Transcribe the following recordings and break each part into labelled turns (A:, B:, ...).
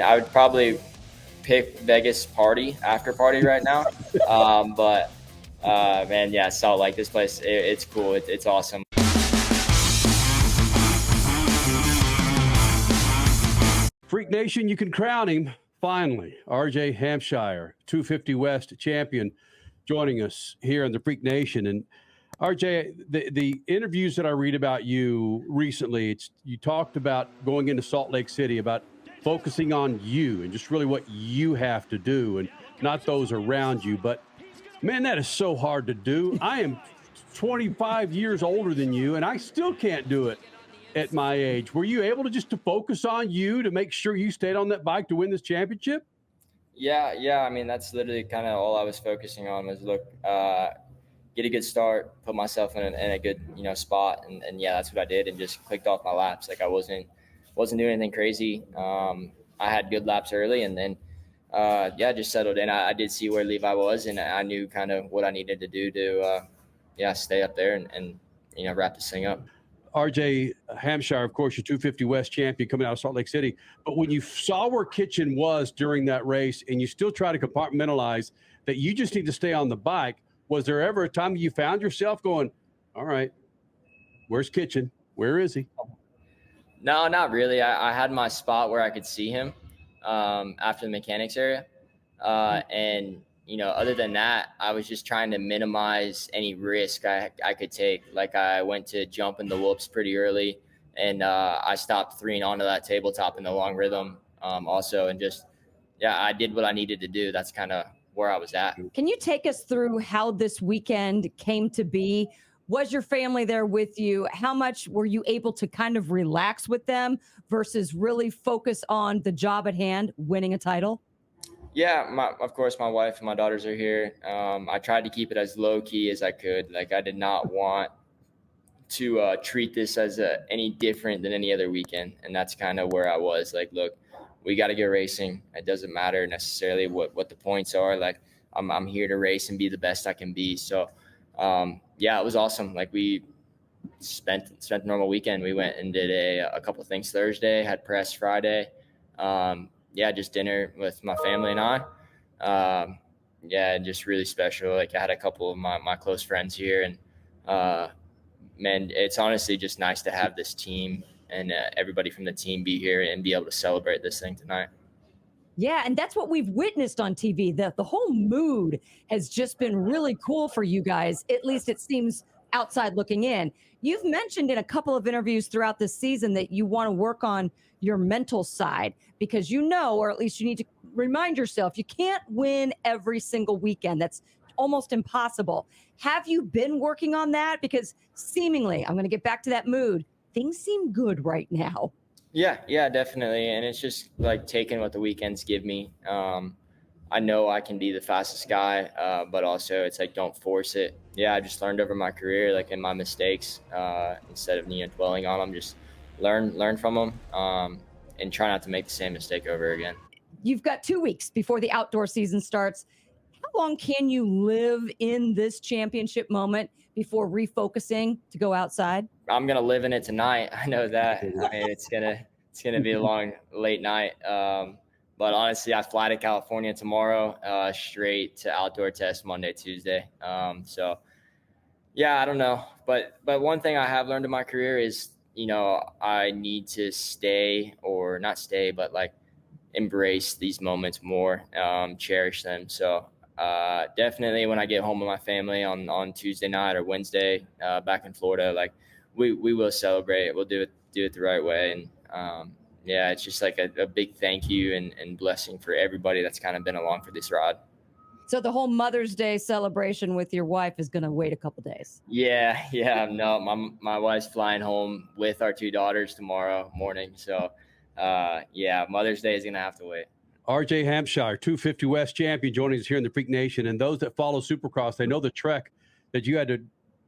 A: I would probably pick Vegas after party right now. But man, yeah, Salt Lake, this place, it's cool. It's awesome.
B: Freak Nation, you can crown him finally. RJ Hampshire, 250 West champion, joining us here in the Freak Nation. And RJ, the interviews that I read about you recently, you talked about going into Salt Lake City, about focusing on you and just really what you have to do and not those around you. But man, that is so hard to do. I am 25 years older than you, and I still can't do it at my age. Were you able to focus on you to make sure you stayed on that bike to win this championship?
A: Yeah. I mean, that's literally kind of all I was focusing on was get a good start, put myself in a good, spot. And yeah, that's what I did, and just clicked off my laps. Like I wasn't doing anything crazy. I had good laps early, and then, just settled in. I did see where Levi was, and I knew kind of what I needed to do to, stay up there and wrap this thing up.
B: RJ Hampshire, of course, your 250 West champion coming out of Salt Lake City. But when you saw where Kitchen was during that race and you still try to compartmentalize that you just need to stay on the bike, was there ever a time you found yourself going, all right, where's Kitchen? Where is he?
A: No, not really. I had my spot where I could see him after the mechanics area. And other than that, I was just trying to minimize any risk I could take. Like I went to jump in the whoops pretty early, and I stopped 3 onto that tabletop in the long rhythm also. And I did what I needed to do. That's kind of where I was at.
C: Can you take us through how this weekend came to be? Was your family there with you? How much were you able to kind of relax with them versus really focus on the job at hand, winning a title?
A: Yeah, of course, my wife and my daughters are here. I tried to keep it as low key as I could. Like I did not want to treat this as any different than any other weekend, and that's kind of where I was. Like, look, we got to go racing. It doesn't matter necessarily what the points are. Like I'm here to race and be the best I can be. So, it was awesome. Like we spent the normal weekend. We went and did a couple of things Thursday, had press Friday. Just dinner with my family and I. Just really special. Like I had a couple of my close friends here, and man, it's honestly just nice to have this team and everybody from the team be here and be able to celebrate this thing tonight.
C: Yeah, and that's what we've witnessed on TV. The whole mood has just been really cool for you guys. At least it seems outside looking in. You've mentioned in a couple of interviews throughout this season that you want to work on your mental side because or at least you need to remind yourself, you can't win every single weekend. That's almost impossible. Have you been working on that? Because seemingly, I'm going to get back to that mood, things seem good right now.
A: Yeah, definitely. And it's just like taking what the weekends give me. I know I can be the fastest guy, but also it's like, don't force it. Yeah, I just learned over my career, like in my mistakes, instead of, dwelling on them, just learn from them and try not to make the same mistake over again.
C: You've got 2 weeks before the outdoor season starts. How long can you live in this championship moment before refocusing to go outside?
A: I'm going to live in it tonight. I know that. I mean, it's going to be a long, late night. But honestly, I fly to California tomorrow, straight to outdoor test Monday, Tuesday. I don't know. But one thing I have learned in my career is, I need to embrace these moments more, cherish them. So definitely when I get home with my family on Tuesday night or Wednesday back in Florida, like we will celebrate. We'll do it the right way. And it's just like a big thank you and blessing for everybody that's kind of been along for this ride.
C: So the whole Mother's Day celebration with your wife is going to wait a couple days.
A: Yeah. No, my wife's flying home with our 2 daughters tomorrow morning. So, Mother's Day is going to have to wait.
B: RJ Hampshire, 250 West champion, joining us here in the Freak Nation. And those that follow Supercross, they know the trek that you had to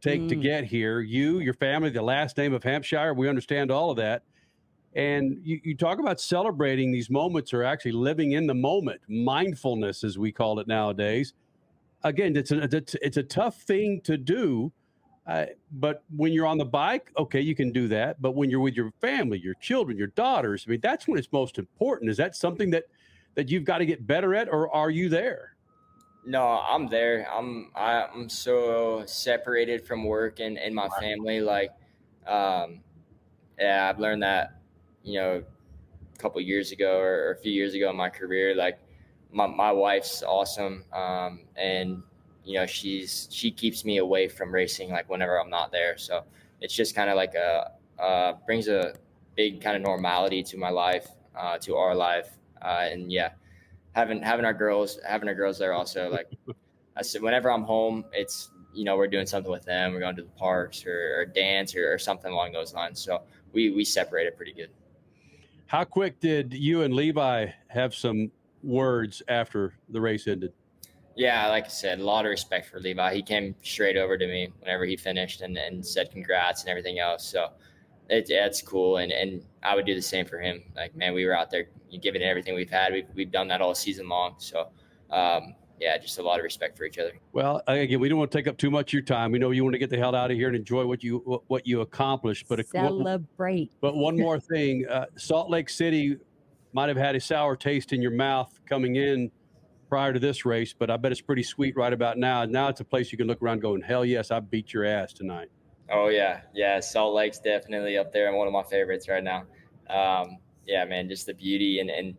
B: take to get here. You, your family, the last name of Hampshire, we understand all of that. And you talk about celebrating these moments or actually living in the moment, mindfulness, as we call it nowadays. Again, it's a tough thing to do, But when you're on the bike, okay, you can do that. But when you're with your family, your children, your daughters, I mean, that's when it's most important. Is that something that you've got to get better at, or are you there?
A: No, I'm there. I'm so separated from work and my family. Like, yeah, I've learned that, a couple years ago or a few years ago in my career. Like, my wife's awesome, and she keeps me away from racing, like whenever I'm not there. So it's just kind of like brings a big kind of normality to my life, to our life, and yeah, having our girls there also. Like I said, whenever I'm home, it's we're doing something with them. We're going to the parks or dance or something along those lines. So we separated pretty good.
B: How quick did you and Levi have some words after the race ended?
A: Yeah, like I said, a lot of respect for Levi. He came straight over to me whenever he finished and said congrats and everything else. So it's cool. And I would do the same for him. Like, man, we were out there giving it everything we've had. We've done that all season long. So, yeah, just a lot of respect for each other.
B: Well, again, we don't want to take up too much of your time. We know you want to get the hell out of here and enjoy what you accomplished. But
C: celebrate.
B: But one more thing, Salt Lake City might have had a sour taste in your mouth coming in prior to this race, but I bet it's pretty sweet right about now. Now it's a place you can look around going, hell yes, I beat your ass tonight.
A: Oh, yeah. Salt Lake's definitely up there and one of my favorites right now. Yeah, man, just the beauty and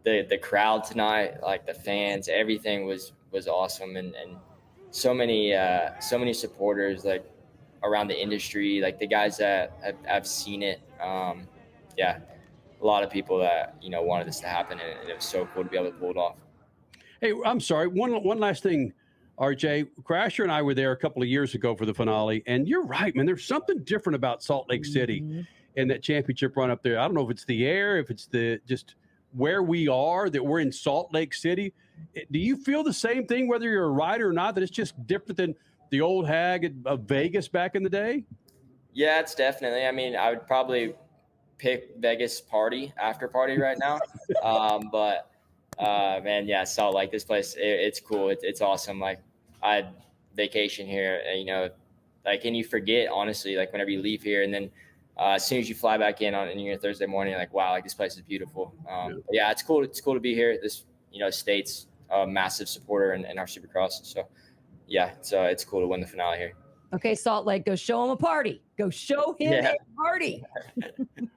A: the crowd tonight, like the fans, everything was awesome. And so many supporters, like around the industry, like the guys that have seen it. Yeah, a lot of people that, wanted this to happen, and it was so cool to be able to pull it off.
B: Hey, I'm sorry. One last thing, RJ. Crasher and I were there a couple of years ago for the finale, and you're right, man. There's something different about Salt Lake City and that championship run up there. I don't know if it's the air, if it's just where we are, that we're in Salt Lake City. Do you feel the same thing, whether you're a rider or not, that it's just different than the old hag of Vegas back in the day?
A: Yeah, it's definitely. I mean, I would probably pick Vegas after party right now. But man, yeah, Salt Lake, this place, it's cool. It's awesome. Like, I had vacation here, like, and you forget, honestly, like whenever you leave here, and then as soon as you fly back in on your Thursday morning, you're like, wow, like this place is beautiful. Yeah, it's cool. It's cool to be here. This, state's a massive supporter in our Supercross. So yeah, it's cool to win the finale here.
C: Okay, Salt Lake, go show him a party. Go show him a party.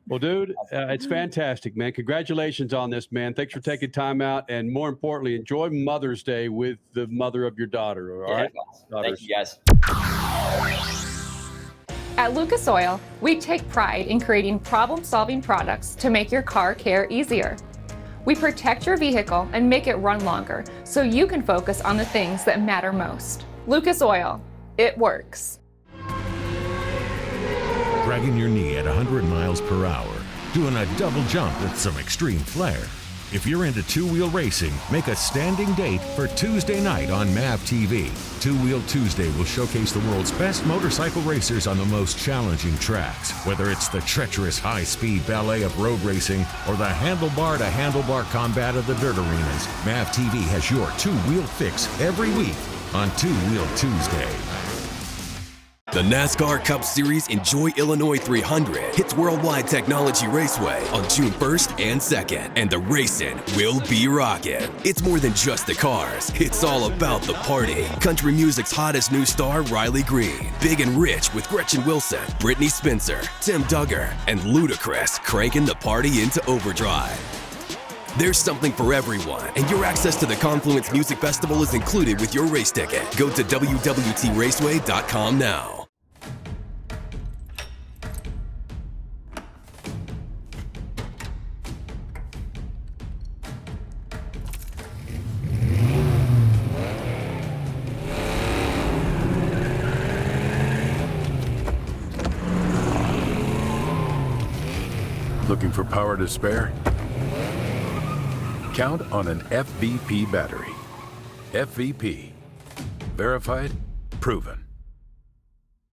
B: Well, dude, it's fantastic, man. Congratulations on this, man. Thanks for taking time out. And more importantly, enjoy Mother's Day with the mother of your daughter. All right?
A: Thank you, guys.
D: At Lucas Oil, we take pride in creating problem-solving products to make your car care easier. We protect your vehicle and make it run longer so you can focus on the things that matter most. Lucas Oil, it works.
E: Dragging your knee at 100 miles per hour, doing a double jump with some extreme flair. If you're into two-wheel racing, make a standing date for Tuesday night on MAV TV. Two Wheel Tuesday will showcase the world's best motorcycle racers on the most challenging tracks. Whether it's the treacherous high-speed ballet of road racing or the handlebar-to-handlebar combat of the dirt arenas, MAV TV has your two-wheel fix every week on Two Wheel Tuesday.
F: The NASCAR Cup Series Enjoy Illinois 300 hits Worldwide Technology Raceway on June 1st and 2nd, and the racing will be rockin'. It's more than just the cars, it's all about the party. Country music's hottest new star, Riley Green, Big and Rich with Gretchen Wilson, Brittany Spencer, Tim Duggar, and Ludacris cranking the party into overdrive. There's something for everyone, and your access to the Confluence Music Festival is included with your race ticket. Go to www.raceway.com now.
G: Looking for power to spare? Count on an FVP battery. FVP. Verified, proven.